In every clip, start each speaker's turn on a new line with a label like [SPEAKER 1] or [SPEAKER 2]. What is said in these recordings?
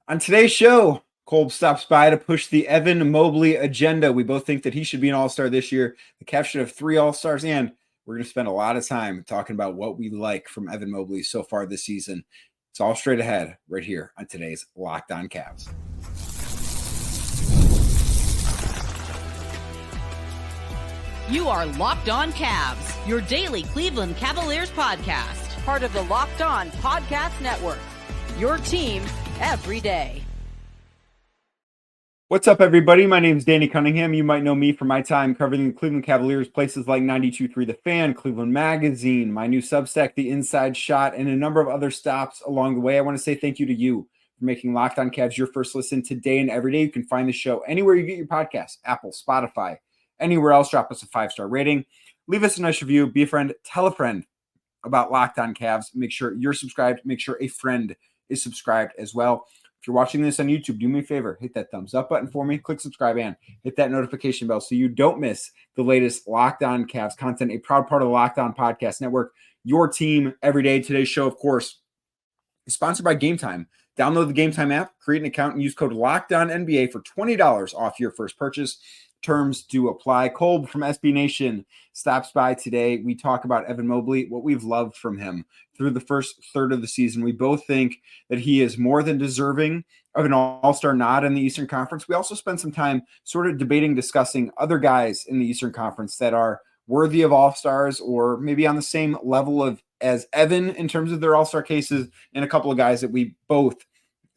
[SPEAKER 1] On today's show, Colb stops by to push the Evan Mobley agenda. We both think that he should be an all-star this year. The Cavs should have 3 all-stars, and we're going to spend a lot of time talking about what we like from Evan Mobley so far this season. It's all straight ahead right here on today's Locked On Cavs.
[SPEAKER 2] You are Locked On Cavs, your daily Cleveland Cavaliers podcast.
[SPEAKER 3] Part of the Locked On Podcast Network, your team every day.
[SPEAKER 1] What's up, everybody? My name is Danny Cunningham. You might know me from my time covering the Cleveland Cavaliers, places like 92.3 The Fan, Cleveland Magazine, my new Substack, The Inside Shot, and a number of other stops along the way. I want to say thank you to you for making Locked On Cavs your first listen today and every day. You can find the show anywhere you get your podcasts, Apple, Spotify, anywhere else. Drop us a 5-star rating. Leave us a nice review. Be a friend. Tell a friend about Locked On Cavs. Make sure you're subscribed. Make sure a friend is subscribed as well. If you're watching this on YouTube, do me a favor, hit that thumbs up button for me, click subscribe, and hit that notification bell so you don't miss the latest Locked On Cavs content, a proud part of the Locked On Podcast Network, your team every day. Today's show, of course, is sponsored by Game Time. Download the Game Time app, create an account, and use code LOCKEDONNBA for $20 off your first purchase. Terms do apply. Colb from SB Nation stops by today. We talk about Evan Mobley, what we've loved from him through the first third of the season. We both think that he is more than deserving of an all-star nod in the Eastern Conference. We also spend some time sort of debating, discussing other guys in the Eastern Conference that are worthy of all-stars or maybe on the same level as Evan in terms of their all-star cases, and a couple of guys that we both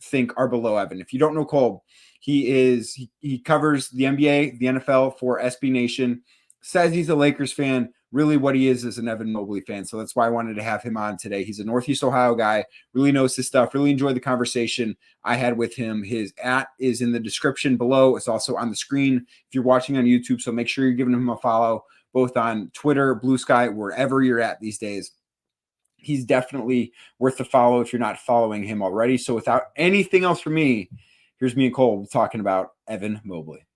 [SPEAKER 1] think are below Evan. If you don't know Colb, he covers the NBA, the NFL for SB Nation, says he's a Lakers fan. Really what he is an Evan Mobley fan. So that's why I wanted to have him on today. He's a Northeast Ohio guy, really knows his stuff, really enjoyed the conversation I had with him. His @ is in the description below. It's also on the screen if you're watching on YouTube. So make sure you're giving him a follow, both on Twitter, Blue Sky, wherever you're at these days. He's definitely worth the follow if you're not following him already. So without anything else from me, here's me and Colb talking about Evan Mobley.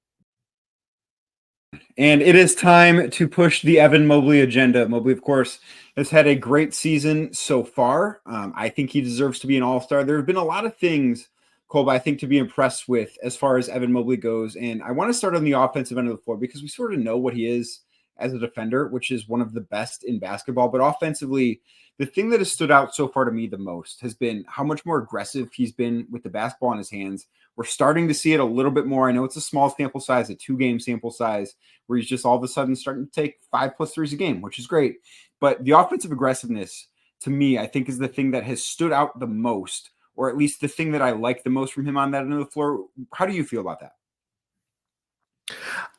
[SPEAKER 1] And it is time to push the Evan Mobley agenda. Mobley, of course, has had a great season so far. I think he deserves to be an all-star. There have been a lot of things, Colb, I think, to be impressed with as far as Evan Mobley goes. And I want to start on the offensive end of the floor because we sort of know what he is as a defender, which is one of the best in basketball. But offensively, the thing that has stood out so far to me the most has been how much more aggressive he's been with the basketball in his hands. We're starting to see it a little bit more. I know it's a small sample size, a 2-game sample size, where he's just all of a sudden starting to take 5+ threes a game, which is great. But the offensive aggressiveness, to me, I think is the thing that has stood out the most, or at least the thing that I like the most from him on that end of the floor. How do you feel about that?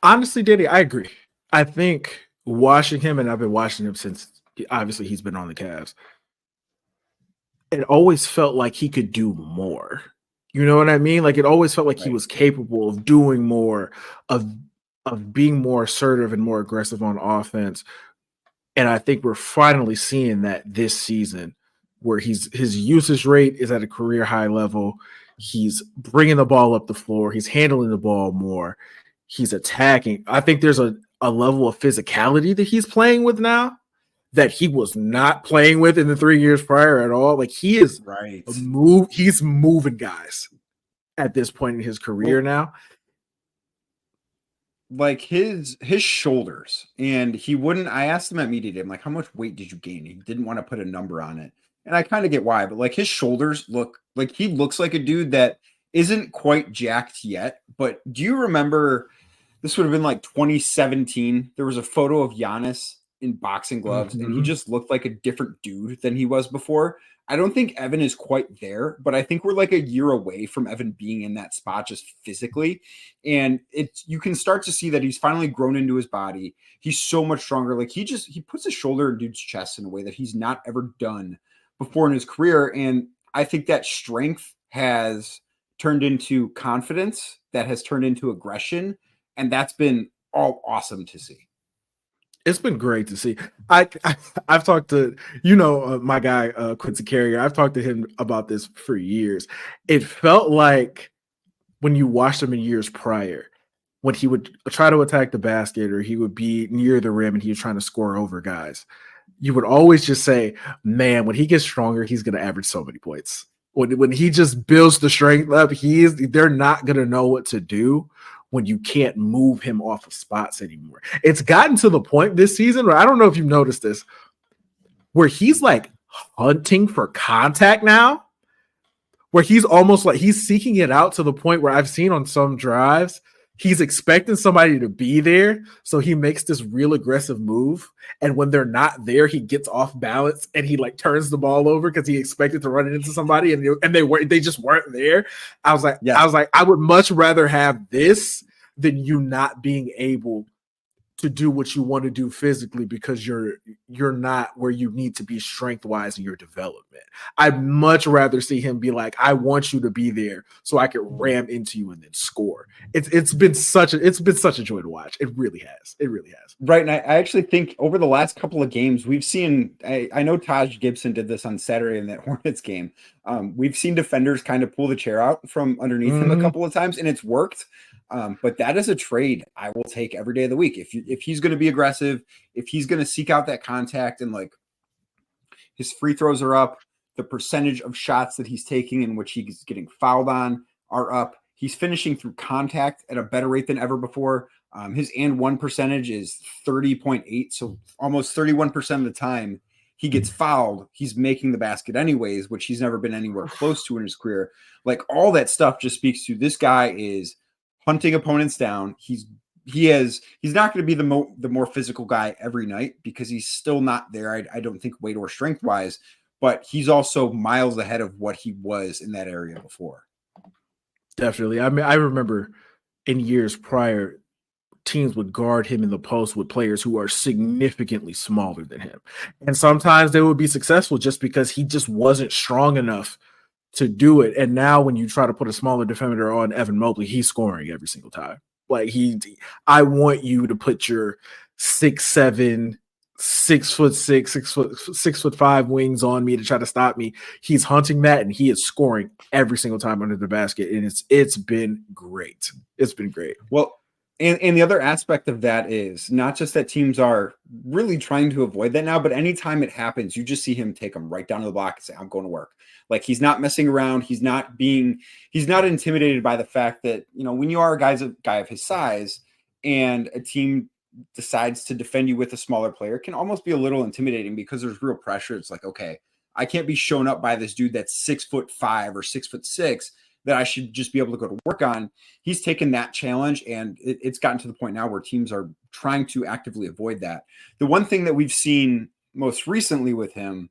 [SPEAKER 4] Honestly, Danny, I agree. I think watching him, and I've been watching him since obviously he's been on the Cavs, it always felt like he could do more. You know what I mean? Like it always felt like he was capable of doing more, of being more assertive and more aggressive on offense. And I think we're finally seeing that this season, where his usage rate is at a career high level. He's bringing the ball up the floor. He's handling the ball more. He's attacking. I think there's a level of physicality that he's playing with now that he was not playing with in the 3 years prior at all. Like he is he's moving guys at this point in his career now.
[SPEAKER 1] Like his shoulders, and I asked him at media day, I'm like, how much weight did you gain? He didn't want to put a number on it. And I kind of get why, but like his shoulders look like he looks like a dude that isn't quite jacked yet. But do you remember, this would have been like 2017. There was a photo of Giannis in boxing gloves, and he just looked like a different dude than he was before. I don't think Evan is quite there, but I think we're like a year away from Evan being in that spot just physically. And you can start to see that he's finally grown into his body. He's so much stronger. Like he puts his shoulder in dude's chest in a way that he's not ever done before in his career. And I think that strength has turned into confidence, that has turned into aggression. And that's been all awesome to see.
[SPEAKER 4] It's been great to see. I've talked to, my guy, Quincy Carrier. I've talked to him about this for years. It felt like when you watched him in years prior, when he would try to attack the basket or he would be near the rim and he was trying to score over guys, you would always just say, man, when he gets stronger, he's going to average so many points. When he just builds the strength up, they're not gonna know what to do when you can't move him off of spots anymore. It's gotten to the point this season where I don't know if you've noticed this, where he's like hunting for contact now, where he's almost like he's seeking it out to the point where I've seen on some drives, he's expecting somebody to be there. So he makes this real aggressive move. And when they're not there, he gets off balance and he like turns the ball over because he expected to run it into somebody and they just weren't there. I was like, I would much rather have this than you not being able to do what you want to do physically because you're not where you need to be strength-wise in your development. I'd much rather see him be like, I want you to be there so I can ram into you and then score. It's been such a joy to watch. It really has. It really has.
[SPEAKER 1] Right. And I actually think over the last couple of games, we've seen, I know Taj Gibson did this on Saturday in that Hornets game. We've seen defenders kind of pull the chair out from underneath him a couple of times, and it's worked. But that is a trade I will take every day of the week. If he's going to be aggressive, if he's going to seek out that contact, and like his free throws are up, the percentage of shots that he's taking in which he's getting fouled on are up. He's finishing through contact at a better rate than ever before. His and one percentage is 30.8. So almost 31% of the time he gets fouled, he's making the basket anyways, which he's never been anywhere close to in his career. Like all that stuff just speaks to this guy is hunting opponents down. He's not going to be the more physical guy every night because he's still not there. I don't think weight or strength wise, but he's also miles ahead of what he was in that area before.
[SPEAKER 4] Definitely. I mean, I remember in years prior, teams would guard him in the post with players who are significantly smaller than him. And sometimes they would be successful just because he just wasn't strong enough to do it. And now when you try to put a smaller defender on Evan Mobley, he's scoring every single time. Like I want you to put your 6'7", 6'6", 6'5" wings on me to try to stop me. He's hunting that and he is scoring every single time under the basket. And it's been great. It's been great.
[SPEAKER 1] Well, and the other aspect of that is not just that teams are really trying to avoid that now, but anytime it happens, you just see him take them right down to the block and say, I'm going to work. Like he's not messing around. He's not intimidated by the fact that, when you are a guy of his size and a team decides to defend you with a smaller player, it can almost be a little intimidating because there's real pressure. It's like, okay, I can't be shown up by this dude that's 6'5" or 6'6" that I should just be able to go to work on. He's taken that challenge, and it's gotten to the point now where teams are trying to actively avoid that. The one thing that we've seen most recently with him,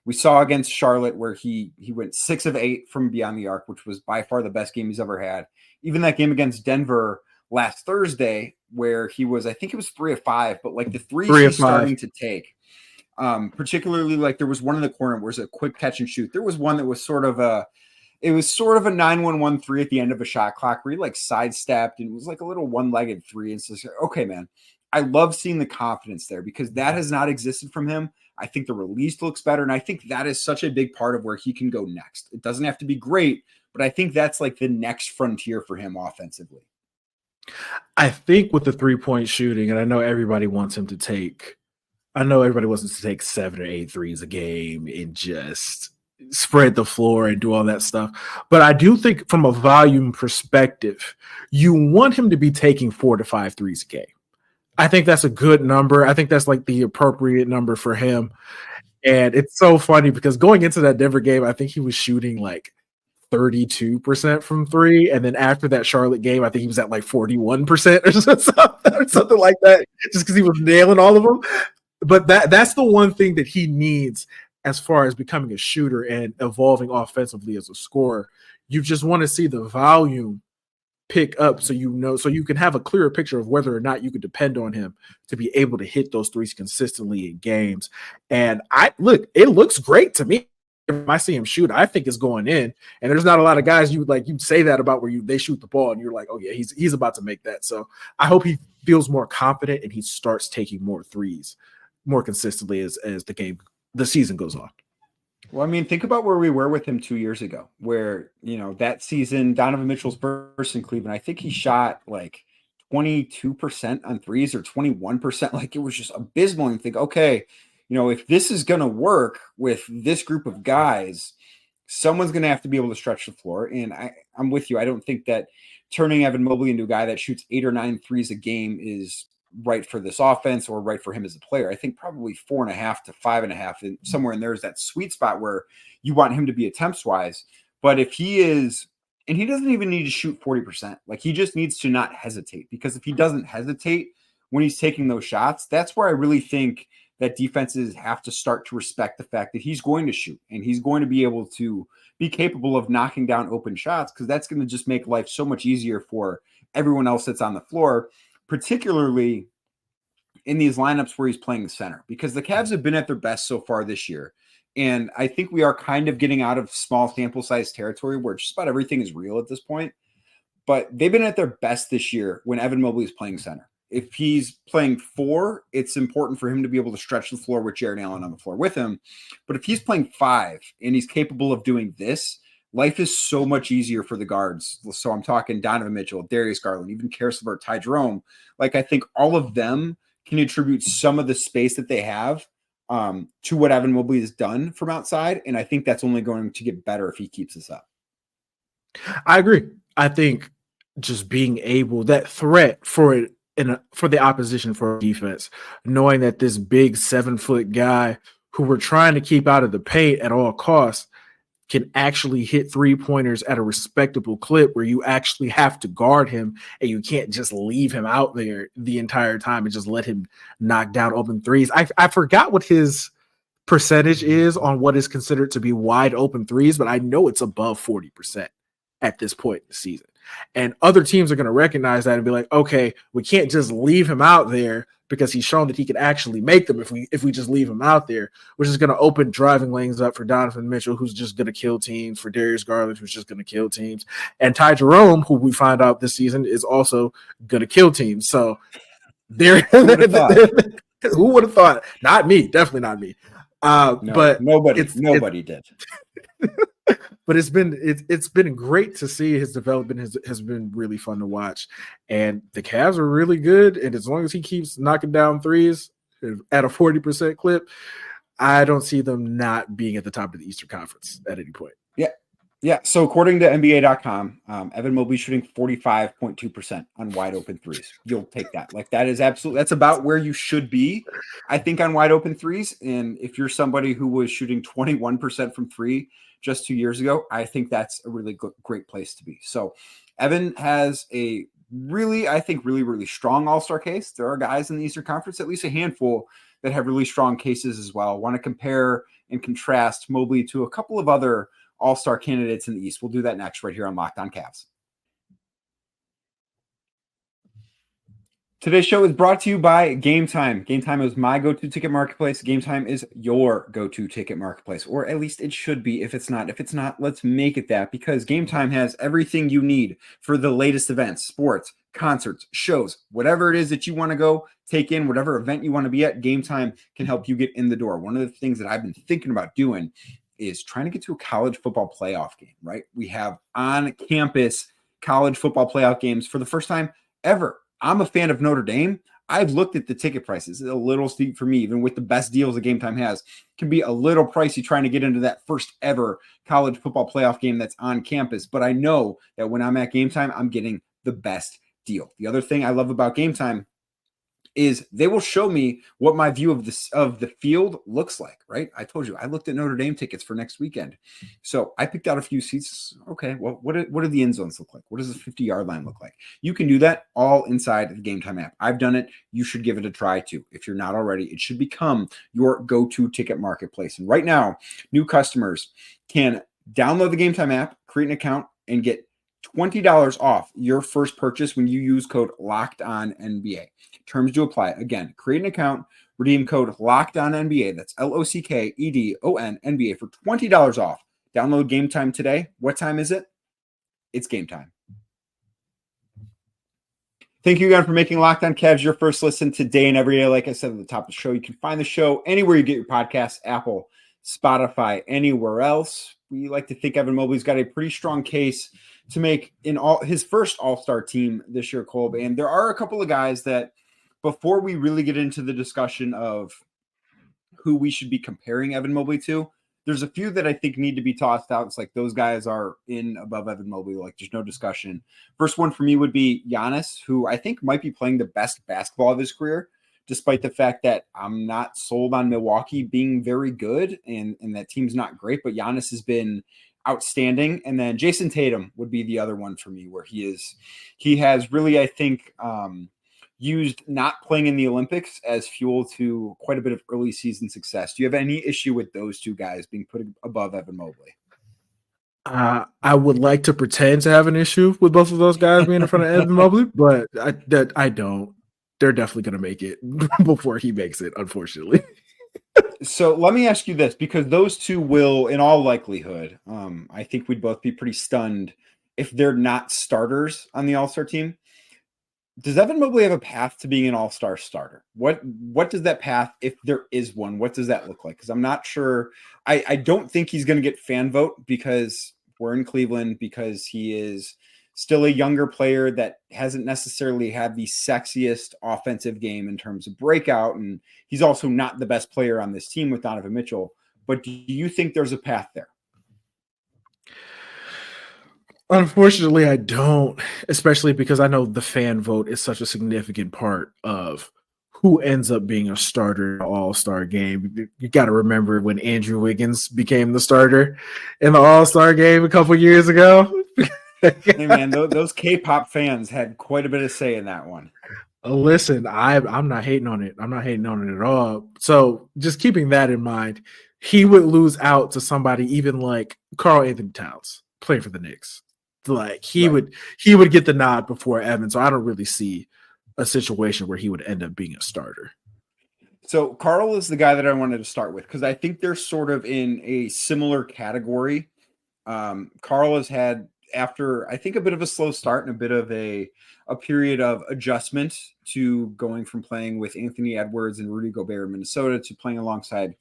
[SPEAKER 1] we saw against Charlotte where he went 6 of 8 from beyond the arc, which was by far the best game he's ever had. Even that game against Denver last Thursday where he was, I think it was 3 of 5, but like the threes he's starting to take, particularly like there was one in the corner where it was a quick catch and shoot. There was one that was sort of a 9-1-1 3 at the end of a shot clock where he like sidestepped and it was like a little one-legged three. And so, okay, man, I love seeing the confidence there because that has not existed from him. I think the release looks better. And I think that is such a big part of where he can go next. It doesn't have to be great, but I think that's like the next frontier for him offensively.
[SPEAKER 4] I think with the 3-point shooting, and I know everybody wants him to take 7 or 8 threes a game and just spread the floor and do all that stuff. But I do think from a volume perspective, you want him to be taking 4 to 5 threes a game. I think that's a good number. I think that's like the appropriate number for him. And it's so funny because going into that Denver game, I think he was shooting like 32% from 3. And then after that Charlotte game, I think he was at like 41% or something like that, just because he was nailing all of them. But that's the one thing that he needs as far as becoming a shooter and evolving offensively as a scorer. You just want to see the volume pick up so you can have a clearer picture of whether or not you could depend on him to be able to hit those threes consistently in games. And it looks great to me. If I see him shoot, I think it's going in. And there's not a lot of guys you'd say that about where they shoot the ball and you're like, oh yeah, he's about to make that. So I hope he feels more confident and he starts taking more threes more consistently as the season goes on.
[SPEAKER 1] Well, I mean, think about where we were with him 2 years ago, where, that season, Donovan Mitchell's burst in Cleveland, I think he shot like 22% on threes or 21%. Like it was just abysmal. And think, okay, if this is going to work with this group of guys, someone's going to have to be able to stretch the floor. And I'm with you. I don't think that turning Evan Mobley into a guy that shoots 8 or 9 threes a game is right for this offense or right for him as a player. I think probably 4.5 to 5.5, and somewhere in there is that sweet spot where you want him to be attempts wise. But if he is, and he doesn't even need to shoot 40%, like he just needs to not hesitate, because if he doesn't hesitate when he's taking those shots, that's where I really think that defenses have to start to respect the fact that he's going to shoot and he's going to be able to be capable of knocking down open shots, because that's going to just make life so much easier for everyone else that's on the floor, particularly in these lineups where he's playing the center, because the Cavs have been at their best so far this year. And I think we are kind of getting out of small sample size territory where just about everything is real at this point. But they've been at their best this year when Evan Mobley is playing center. If he's playing 4, it's important for him to be able to stretch the floor with Jared Allen on the floor with him. But if he's playing 5 and he's capable of doing this, life is so much easier for the guards. So I'm talking Donovan Mitchell, Darius Garland, even Karis LeVert, Ty Jerome. Like, I think all of them can attribute some of the space that they have to what Evan Mobley has done from outside. And I think that's only going to get better if he keeps this up.
[SPEAKER 4] I agree. I think just being able, that threat for the opposition for defense, knowing that this big 7-foot guy who we're trying to keep out of the paint at all costs can actually hit 3-pointers at a respectable clip where you actually have to guard him and you can't just leave him out there the entire time and just let him knock down open threes. I forgot what his percentage is on what is considered to be wide open threes, but I know it's above 40% at this point in the season. And other teams are going to recognize that and be like, okay, we can't just leave him out there because he's shown that he can actually make them if we just leave him out there, which is going to open driving lanes up for Donovan Mitchell, who's just going to kill teams, for Darius Garland, who's just going to kill teams, and Ty Jerome, who we find out this season is also going to kill teams. So there, who would have thought? Not me, definitely not me.
[SPEAKER 1] No,
[SPEAKER 4] but
[SPEAKER 1] nobody did.
[SPEAKER 4] But it's been great to see. His development has been really fun to watch, and the Cavs are really good. And as long as he keeps knocking down threes at a 40% clip, I don't see them not being at the top of the Eastern Conference at any point.
[SPEAKER 1] Yeah. So according to NBA.com, Evan Mobley shooting 45.2% on wide open threes. You'll take that. Like, that is absolutely, that's about where you should be, I think, on wide open threes. And if you're somebody who was shooting 21% from 3 just 2 years ago, I think that's a really great place to be. So Evan has a really strong all-star case. There are guys in the Eastern Conference, at least a handful, that have really strong cases as well. I want to compare and contrast Mobley to a couple of other all-star candidates in the East. We'll do that next right here on Locked On Cavs. Today's show is brought to you by Game Time. Game Time is my go-to ticket marketplace. Game Time is your go-to ticket marketplace, or at least it should be. If it's not, let's make it that, because Game Time has everything you need for the latest events, sports, concerts, shows, whatever it is that you want to go take in, whatever event you want to be at. Game Time can help you get in the door. One of the things that I've been thinking about doing is trying to get to a college football playoff game, right? We have on-campus college football playoff games for the first time ever. I'm a fan of Notre Dame. I've looked at the ticket prices. It's a little steep for me, even with the best deals that Game Time has. It can be a little pricey trying to get into that first ever college football playoff game that's on campus. But I know that when I'm at Game Time, I'm getting the best deal. The other thing I love about Game Time is they will show me what my view of the field looks like, right? I told you, I looked at Notre Dame tickets for next weekend. So I picked out a few seats. Okay, well, what do the end zones look like? What does the 50-yard line look like? You can do that all inside the Game Time app. I've done it. You should give it a try too. If you're not already, it should become your go-to ticket marketplace. And right now, new customers can download the Game Time app, create an account, and get $20 off your first purchase when you use code LOCKEDONNBA. Terms do apply. Again, create an account, redeem code LOCKEDONNBA. That's LOCKEDONNBA for $20 off. Download Game Time today. What time is it? It's game time. Thank you again for making Locked On Cavs your first listen today and every day. Like I said at the top of the show, you can find the show anywhere you get your podcasts, Apple, Spotify, anywhere else. We like to think Evan Mobley's got a pretty strong case to make in his first all-star team this year, Colb. And there are a couple of guys that, before we really get into the discussion of who we should be comparing Evan Mobley to, There's a few that I think need to be tossed out. It's like those guys are in above Evan Mobley. Like there's no discussion. First one for me would be Giannis, who I think might be playing the best basketball of his career, despite the fact that I'm not sold on Milwaukee being very good and that team's not great, but Giannis has been outstanding. And then Jason Tatum would be the other one for me, where he has really, I think, used not playing in the Olympics as fuel to quite a bit of early season success. Do you have any issue with those two guys being put above Evan Mobley?
[SPEAKER 4] I would like to pretend to have an issue with both of those guys being in front of Evan Mobley, but I don't. They're definitely going to make it before he makes it, unfortunately.
[SPEAKER 1] So let me ask you this, because those two will, in all likelihood, I think we'd both be pretty stunned if they're not starters on the All-Star team. Does Evan Mobley have a path to being an All-Star starter? What does that path, if there is one, what does that look like? Because I'm not sure. I don't think he's going to get fan vote because we're in Cleveland, because he is still a younger player that hasn't necessarily had the sexiest offensive game in terms of breakout. And he's also not the best player on this team with Donovan Mitchell. But do you think there's a path there?
[SPEAKER 4] Unfortunately, I don't, especially because I know the fan vote is such a significant part of who ends up being a starter in the All-Star game. You got to remember when Andrew Wiggins became the starter in the All-Star game a couple years ago.
[SPEAKER 1] Hey man, those K-pop fans had quite a bit of say in that one.
[SPEAKER 4] Listen, I'm not hating on it. I'm not hating on it at all. So just keeping that in mind, he would lose out to somebody even like Karl Anthony Towns playing for the Knicks. Like he would get the nod before Evan. So I don't really see a situation where he would end up being a starter.
[SPEAKER 1] So Karl is the guy that I wanted to start with because I think they're sort of in a similar category. Karl has had, after I think a bit of a slow start and a bit of a period of adjustment to going from playing with Anthony Edwards and Rudy Gobert in Minnesota to playing alongside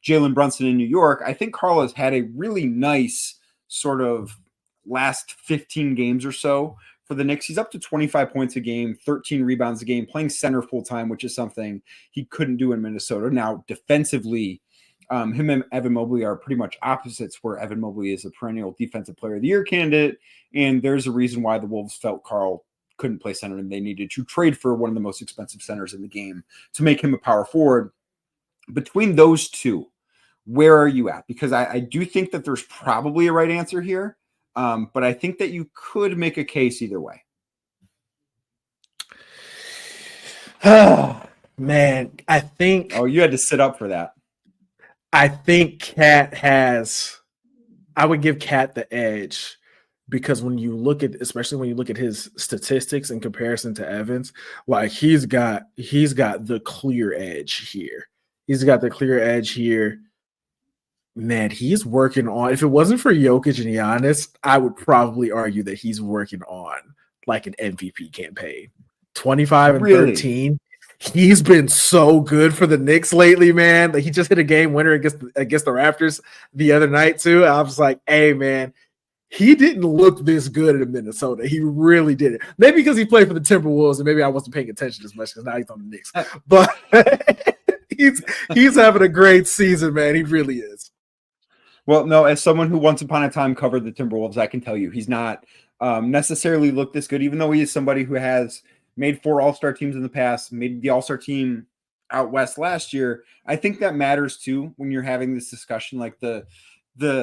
[SPEAKER 1] Jalen Brunson in New York. I think Karl has had a really nice sort of last 15 games or so for the Knicks. He's up to 25 points a game, 13 rebounds a game, playing center full time, which is something he couldn't do in Minnesota. Now, defensively, him and Evan Mobley are pretty much opposites, where Evan Mobley is a perennial defensive player of the year candidate. And there's a reason why the Wolves felt Karl couldn't play center and they needed to trade for one of the most expensive centers in the game to make him a power forward. Between those two, where are you at? Because I do think that there's probably a right answer here. But I think that you could make a case either way.
[SPEAKER 4] Oh, man, I think.
[SPEAKER 1] Oh, you had to sit up for that.
[SPEAKER 4] I think Cat has. I would give Cat the edge because when you look at, especially when you look at his statistics in comparison to Evans, like he's got the clear edge here. He's got the clear edge here. Man, he's working on. If it wasn't for Jokic and Giannis, I would probably argue that he's working on like an MVP campaign. 25 and 13. He's been so good for the Knicks lately, man. Like he just hit a game winner against the Raptors the other night too. I was like, hey, man, he didn't look this good in Minnesota. He really didn't. Maybe because he played for the Timberwolves and maybe I wasn't paying attention as much because now he's on the Knicks. But he's having a great season, man. He really is.
[SPEAKER 1] Well, no, as someone who once upon a time covered the Timberwolves, I can tell you he's not necessarily looked this good, even though he is somebody who has made 4 All-Star teams in the past, made the All-Star team out West last year. I think that matters too when you're having this discussion. Like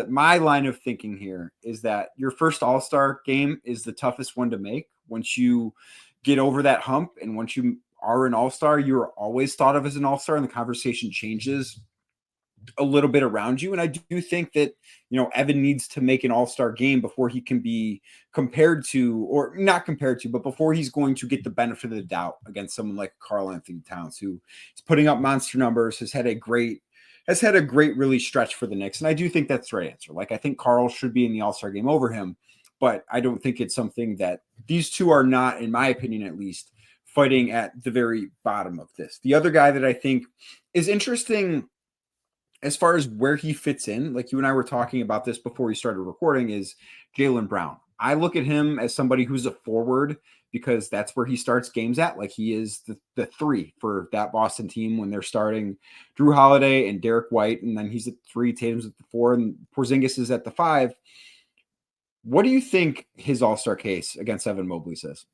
[SPEAKER 1] my line of thinking here is that your first All-Star game is the toughest one to make. Once you get over that hump and once you are an All-Star, you're always thought of as an All-Star and the conversation changes a little bit around you. And I do think that, Evan needs to make an All-Star game before he can be compared to, or not compared to, but before he's going to get the benefit of the doubt against someone like Karl Anthony Towns, who is putting up monster numbers, has had a great really stretch for the Knicks. And I do think that's the right answer. Like, I think Karl should be in the All-Star game over him, but I don't think it's something that these two are not, in my opinion, at least, fighting at the very bottom of this. The other guy that I think is interesting as far as where he fits in, like you and I were talking about this before we started recording, is Jaylen Brown. I look at him as somebody who's a forward because that's where he starts games at. Like he is the 3 for that Boston team when they're starting Drew Holiday and Derek White. And then he's at 3, Tatum's at the 4, and Porzingis is at the 5. What do you think his all-star case against Evan Mobley says?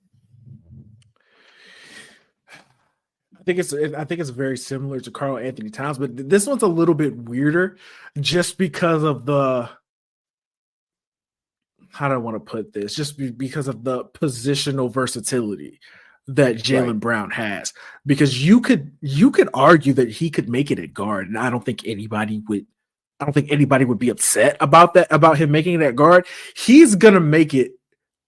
[SPEAKER 4] I think it's very similar to Karl Anthony Towns, but this one's a little bit weirder just because of the, how do I want to put this? Because of the positional versatility that Jaylen Brown has. Because you could argue that he could make it at guard, and I don't think anybody would be upset about that, about him making it at guard. He's gonna make it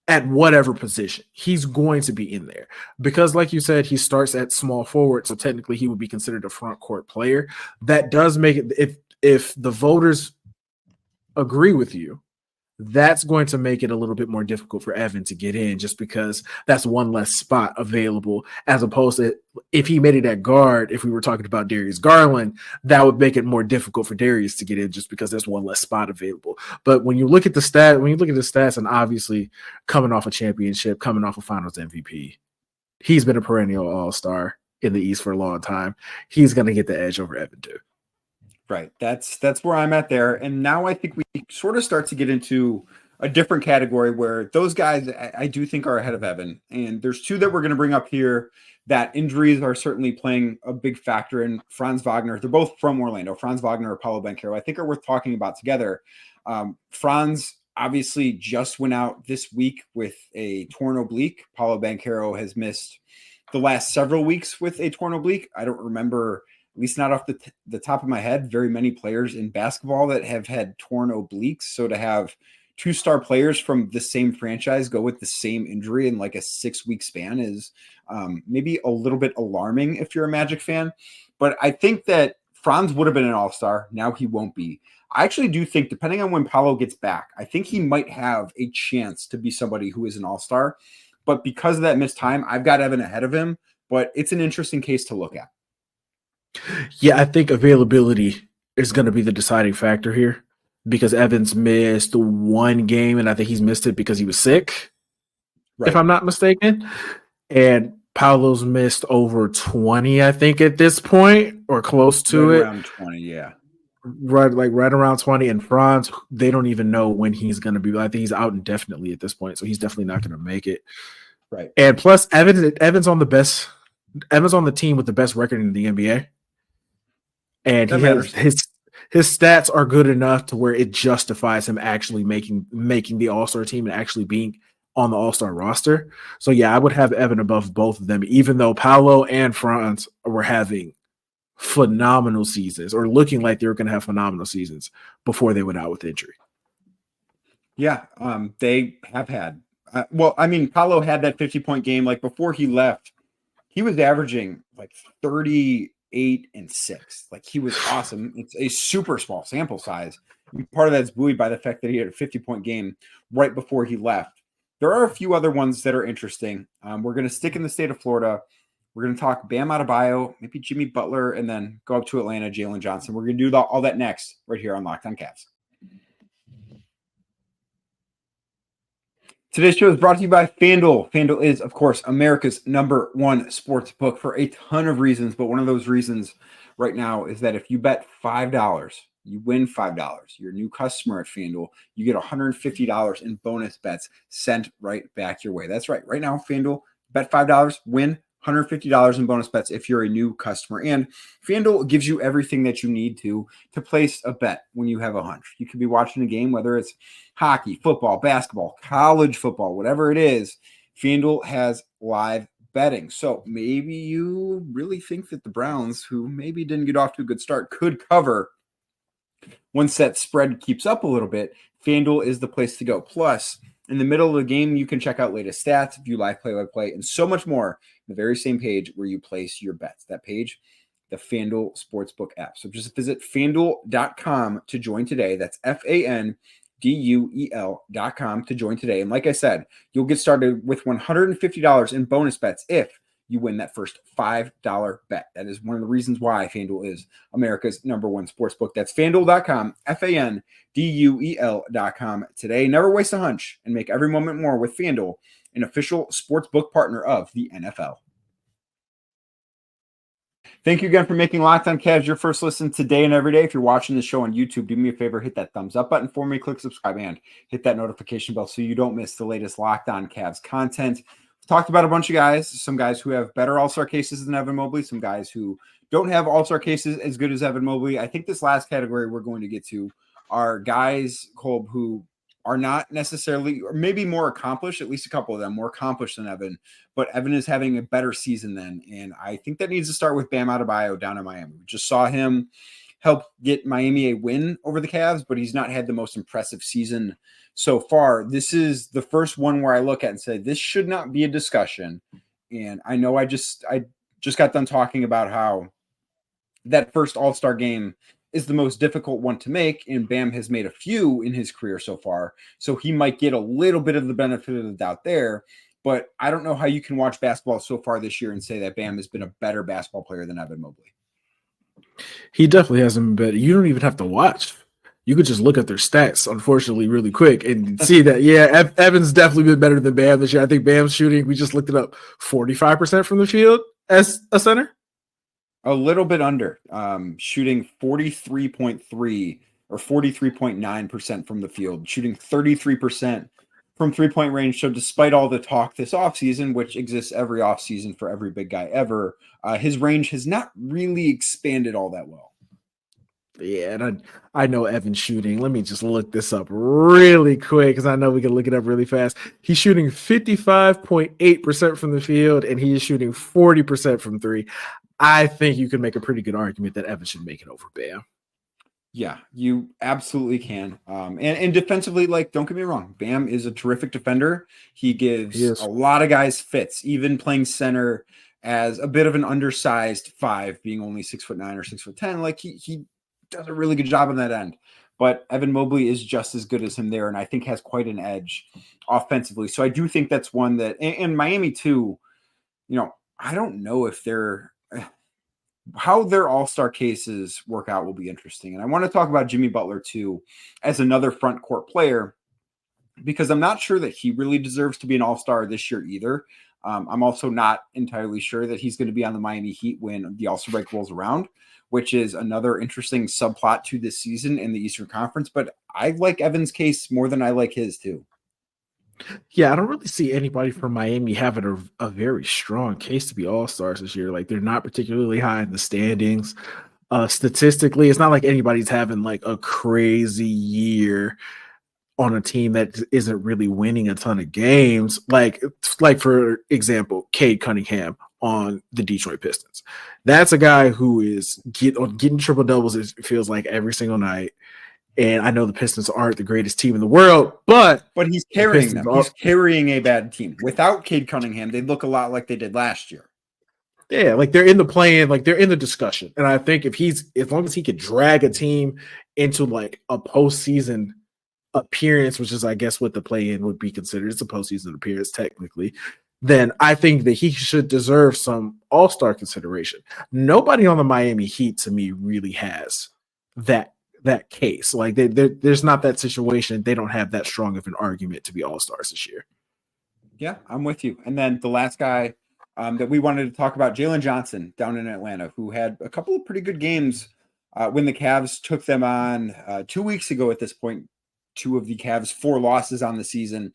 [SPEAKER 4] at whatever position. He's going to be in there because, like you said, he starts at small forward, so technically he would be considered a front court player. That does make it, if the voters agree with you, that's going to make it a little bit more difficult for Evan to get in, just because that's one less spot available, as opposed to if he made it at guard. If we were talking about Darius Garland, that would make it more difficult for Darius to get in, just because there's one less spot available. But when you look at the stats, and obviously coming off a championship, coming off a Finals MVP, he's been a perennial All-Star in the East for a long time. He's going to get the edge over Evan too.
[SPEAKER 1] Right. That's where I'm at there. And now I think we sort of start to get into a different category where those guys I do think are ahead of Evan. And there's 2 that we're going to bring up here that injuries are certainly playing a big factor in. Franz Wagner. They're both from Orlando. Franz Wagner or Paolo Banchero, I think, are worth talking about together. Franz obviously just went out this week with a torn oblique. Paolo Banchero has missed the last several weeks with a torn oblique. I don't remember, at least not off the top of my head, very many players in basketball that have had torn obliques. So to have 2 star players from the same franchise go with the same injury in like a 6-week span is maybe a little bit alarming if you're a Magic fan. But I think that Franz would have been an all-star. Now he won't be. I actually do think, depending on when Paolo gets back, I think he might have a chance to be somebody who is an all-star. But because of that missed time, I've got Evan ahead of him. But it's an interesting case to look at.
[SPEAKER 4] Yeah, I think availability is going to be the deciding factor here, because Evans missed 1 game, and I think he's missed it because he was sick, if I'm not mistaken. And Paolo's missed over 20, I think, at this point, or close to it.
[SPEAKER 1] Around 20, yeah.
[SPEAKER 4] Right around 20. And Franz, they don't even know when he's going to be. I think he's out indefinitely at this point, so he's definitely not going to make it.
[SPEAKER 1] Right.
[SPEAKER 4] And plus, Evans on the team with the best record in the NBA. And his stats are good enough to where it justifies him actually making the All-Star team and actually being on the All-Star roster. So yeah, I would have Evan above both of them, even though Paolo and Franz were having phenomenal seasons, or looking like they were going to have phenomenal seasons before they went out with injury. Yeah,
[SPEAKER 1] they have had. Paolo had that 50-point game. Like before he left, he was averaging like 38 and 6. Like he was awesome. It's a super small sample size. Part of that's buoyed by the fact that he had a 50-point game right before he left. There are a few other ones that are interesting. We're going to stick in the state of Florida. We're going to talk Bam Adebayo, maybe Jimmy Butler, and then go up to Atlanta, Jalen Johnson. We're going to do all that next right here on Locked On Cavs. Today's show is brought to you by FanDuel. FanDuel is, of course, America's #1 sports book for a ton of reasons, but one of those reasons right now is that if you bet $5, you win $5. You're a new customer at FanDuel, you get $150 in bonus bets sent right back your way. That's right. Right now, FanDuel, bet $5, win $150 in bonus bets if you're a new customer. And FanDuel gives you everything that you need to place a bet when you have a hunch. You could be watching a game, whether it's hockey, football, basketball, college football, whatever it is. FanDuel has live betting. So maybe you really think that the Browns, who maybe didn't get off to a good start, could cover. Once that spread keeps up a little bit, FanDuel is the place to go. Plus, in the middle of the game, you can check out latest stats, view live play-by-play, and so much more. The very same page where you place your bets. That page, the FanDuel Sportsbook app. So just visit FanDuel.com to join today. That's FanDuel.com to join today. And like I said, you'll get started with $150 in bonus bets if you win that first $5 bet. That is one of the reasons why FanDuel is America's #1 sportsbook. That's FanDuel.com, FanDuel.com today. Never waste a hunch and make every moment more with FanDuel, an official sportsbook partner of the NFL. Thank you again for making Locked On Cavs your first listen today and every day. If you're watching the show on YouTube, do me a favor, hit that thumbs up button for me, click subscribe, and hit that notification bell so you don't miss the latest Locked On Cavs content. We've talked about a bunch of guys, some guys who have better all-star cases than Evan Mobley, some guys who don't have all-star cases as good as Evan Mobley. I think this last category we're going to get to are guys, Colb, who are not necessarily, or maybe more accomplished, at least a couple of them, more accomplished than Evan, but Evan is having a better season than, and I think that needs to start with Bam Adebayo down in Miami. We just saw him help get Miami a win over the Cavs, but he's not had the most impressive season so far. This is the first one where I look at and say, this should not be a discussion. And I know I just got done talking about how that first All-Star game is the most difficult one to make, and Bam has made a few in his career so far, so he might get a little bit of the benefit of the doubt there, but I don't know how you can watch basketball so far this year and say that Bam has been a better basketball player than Evan Mobley.
[SPEAKER 4] He definitely hasn't been better. You don't even have to watch. You could just look at their stats, unfortunately, really quick and see that, yeah, Evan's definitely been better than Bam this year. I think Bam's shooting, we just looked it up, 45% from the field as a center.
[SPEAKER 1] A little bit under, shooting 43.3 or 43.9% from the field, shooting 33% from three-point range. So despite all the talk this offseason, which exists every offseason for every big guy ever, his range has not really expanded all that well.
[SPEAKER 4] Yeah, and I know Evan's shooting. Let me just look this up really quick because I know we can look it up really fast. He's shooting 55.8% from the field, and he is shooting 40% from three. I think you can make a pretty good argument that Evan should make it over Bam.
[SPEAKER 1] Yeah, you absolutely can. And defensively, like, don't get me wrong, Bam is a terrific defender. He gives a lot of guys fits, even playing center as a bit of an undersized 5, being only 6'9" or 6'10". Like, he does a really good job on that end. But Evan Mobley is just as good as him there, and I think has quite an edge offensively. So I do think that's one that, and Miami too, you know, I don't know if how their all-star cases work out will be interesting. And I want to talk about Jimmy Butler too, as another front court player, because I'm not sure that he really deserves to be an all-star this year either. I'm also not entirely sure that he's going to be on the Miami Heat when the All-Star break rolls around, which is another interesting subplot to this season in the Eastern Conference. But I like Evan's case more than I like his too.
[SPEAKER 4] Yeah, I don't really see anybody from Miami having a very strong case to be all-stars this year. Like, they're not particularly high in the standings. Statistically, it's not like anybody's having like a crazy year on a team that isn't really winning a ton of games. Like for example, Cade Cunningham on the Detroit Pistons. That's a guy who is getting triple doubles, it feels like, every single night. And I know the Pistons aren't the greatest team in the world, but
[SPEAKER 1] he's carrying them. He's carrying a bad team. Without Cade Cunningham, they'd look a lot like they did last year.
[SPEAKER 4] Yeah, like they're in the play-in, like they're in the discussion. And I think as long as he could drag a team into like a postseason appearance, which is, I guess, what the play-in would be considered, it's a postseason appearance technically, then I think that he should deserve some all-star consideration. Nobody on the Miami Heat, to me, really has that case. Like there's not that situation. They don't have that strong of an argument to be all-stars this year.
[SPEAKER 1] Yeah, I'm with you. And then the last guy that we wanted to talk about, Jalen Johnson down in Atlanta, who had a couple of pretty good games when the Cavs took them on 2 weeks ago at this point. 2 of the Cavs' 4 losses on the season.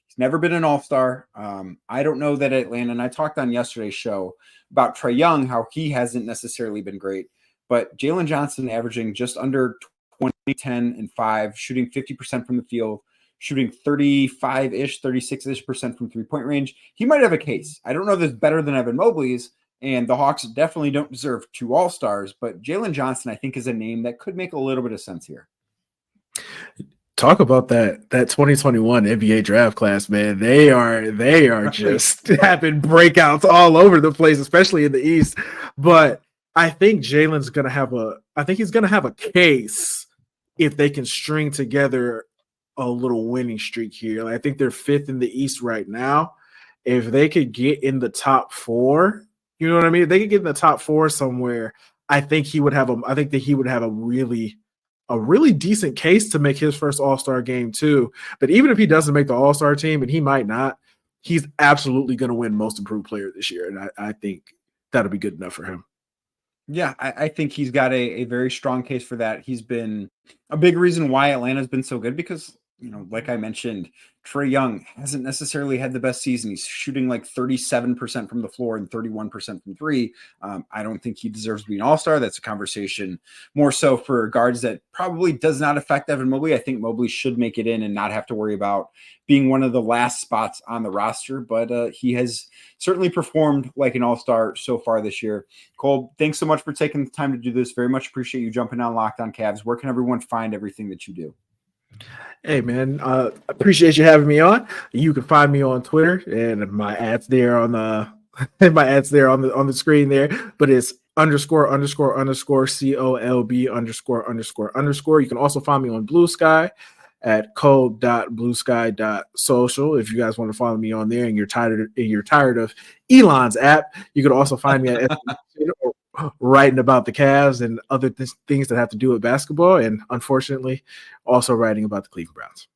[SPEAKER 1] He's never been an all-star. I don't know that Atlanta, and I talked on yesterday's show about Trae Young, how he hasn't necessarily been great. But Jalen Johnson averaging just under 20, 10, and 5, shooting 50% from the field, shooting 35-ish, 36-ish% from three-point range. He might have a case. I don't know if it's better than Evan Mobley's, and the Hawks definitely don't deserve 2 all-stars, but Jalen Johnson, I think, is a name that could make a little bit of sense here.
[SPEAKER 4] Talk about that 2021 NBA draft class, man. They are just having breakouts all over the place, especially in the East. But I think Jalen's going to have a case if they can string together a little winning streak here. Like, I think they're 5th in the East right now. if they could get in the top 4, you know what I mean? If they could get in the top 4 somewhere, I think he would have a really decent case to make his first All-Star game too. But even if he doesn't make the All-Star team, and he might not, he's absolutely going to win Most Improved Player this year, and I think that'll be good enough for him.
[SPEAKER 1] Yeah, I think he's got a very strong case for that. He's been a big reason why Atlanta's been so good because, like I mentioned, Trae Young hasn't necessarily had the best season. He's shooting like 37% from the floor and 31% from three. I don't think he deserves to be an all-star. That's a conversation more so for guards that probably does not affect Evan Mobley. I think Mobley should make it in and not have to worry about being one of the last spots on the roster, but he has certainly performed like an all-star so far this year. Colb, thanks so much for taking the time to do this. Very much appreciate you jumping on Locked On Cavs. Where can everyone find everything that you do?
[SPEAKER 4] Hey man, appreciate you having me on. You can find me on Twitter, and my ad's there on the on the screen there. But it's ___ COLB ____. You can also find me on Blue Sky at colb.bluesky.social. If you guys want to follow me on there and you're tired of Elon's app, you can also find me at writing about the Cavs and other things that have to do with basketball, and unfortunately also writing about the Cleveland Browns.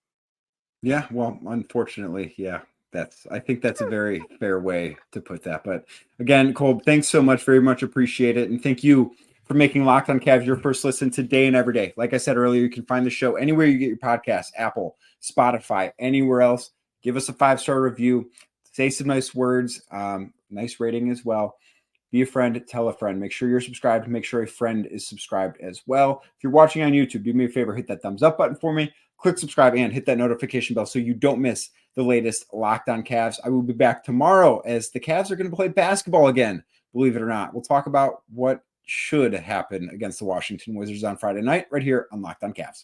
[SPEAKER 1] Yeah, well, unfortunately, yeah, I think that's a very fair way to put that. But again, Colb, thanks so much. Very much appreciate it. And thank you for making Locked On Cavs your first listen today and every day. Like I said earlier, you can find the show anywhere you get your podcasts, Apple, Spotify, anywhere else. Give us a 5-star review. Say some nice words, nice rating as well. Be a friend, tell a friend. Make sure you're subscribed. Make sure a friend is subscribed as well. If you're watching on YouTube, do me a favor, hit that thumbs up button for me. Click subscribe and hit that notification bell so you don't miss the latest Locked On Cavs. I will be back tomorrow as the Cavs are going to play basketball again, believe it or not. We'll talk about what should happen against the Washington Wizards on Friday night right here on Locked On Cavs.